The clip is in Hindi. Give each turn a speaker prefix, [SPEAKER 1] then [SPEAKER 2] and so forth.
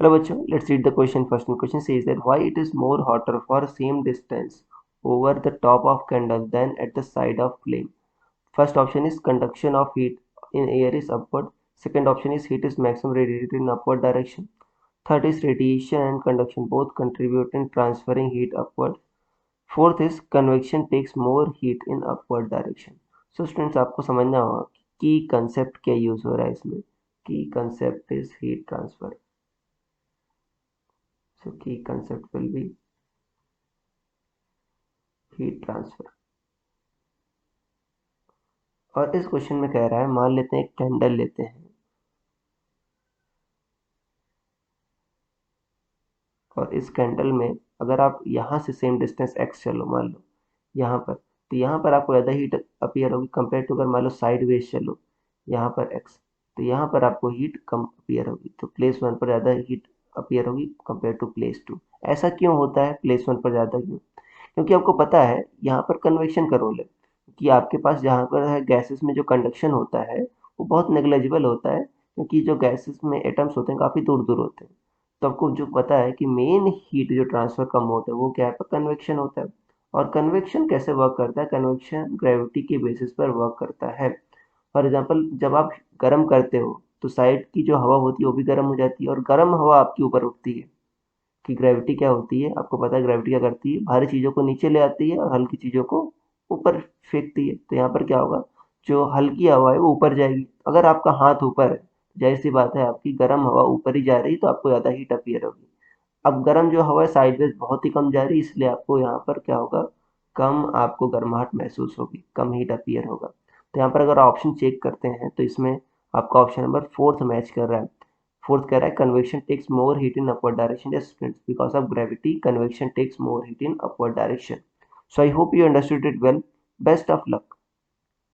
[SPEAKER 1] Hello bachcho, let's read the question first. And question says that why it is more hotter for same distance over the top of candle than at the side of flame. First option is conduction of heat in air is upward. Second option is heat is maximum radiated in upward direction. Third is radiation and conduction both contribute in transferring heat upward. Fourth is convection takes more heat in upward direction. So students आपको समझना होगा कि concept क्या use हो रहा है इसमें. Key concept is heat transfer. So key concept will be heat transfer. और इस क्वेश्चन में कह रहा है मान लेते हैं एक कैंडल लेते हैं और इस कैंडल में अगर आप यहाँ से सेम डिस्टेंस x चलो मान लो यहाँ पर, तो यहाँ पर आपको ज़्यादा हीट अपीयर होगी कंपेयर टू अगर मान लो साइड वेज चलो यहाँ पर x, तो यहाँ पर आपको हीट कम अपीयर होगी, तो प्लेस वन पर ज़्यादा हीट अपीयर होगी कंपेयर टू प्लेस टू। ऐसा क्यों होता है प्लेस वन पर ज़्यादा क्यों? क्योंकि आपको पता है यहाँ पर कन्वेक्शन का रोल है कि आपके पास जहाँ पर है गैसेस में जो कंडक्शन होता है वो बहुत नेग्लेजिबल होता है, क्योंकि जो गैसेस में एटम्स होते हैं काफ़ी दूर दूर होते हैं। तो आपको जो पता है कि मेन हीट जो ट्रांसफर का मोड है वो क्या है, कन्वेक्शन होता है। और कन्वेक्शन कैसे वर्क करता है, कन्वेक्शन ग्रेविटी के बेसिस पर वर्क करता है। फॉर एग्जाम्पल जब आप गर्म करते हो तो साइड की जो हवा होती है वो भी गर्म हो जाती है और गर्म हवा आपके ऊपर उठती है। कि ग्रेविटी क्या होती है, आपको पता है ग्रेविटी क्या करती है, भारी चीज़ों को नीचे ले आती है और हल्की चीज़ों को ऊपर फेंकती है। तो यहाँ पर क्या होगा, जो हल्की हवा है वो ऊपर जाएगी। अगर आपका हाथ ऊपर है, जाहिर सी बात है आपकी गर्म हवा ऊपर ही जा रही, तो आपको ज़्यादा हीट अपीयर होगी। अब गर्म जो हवा है साइडवेज बहुत ही कम जा रही है, इसलिए आपको यहाँ पर क्या होगा, कम आपको गर्माहट महसूस होगी, कम हीट अपीयर होगा। तो यहाँ पर अगर ऑप्शन चेक करते हैं तो इसमें आपका ऑप्शन नंबर फोर्थ मैच कर रहा है। फोर्थ कह रहा है convection takes more heat in upward direction, yes friends, because of gravity convection takes more heat in upward direction. So I hope you understood it well. Best of luck.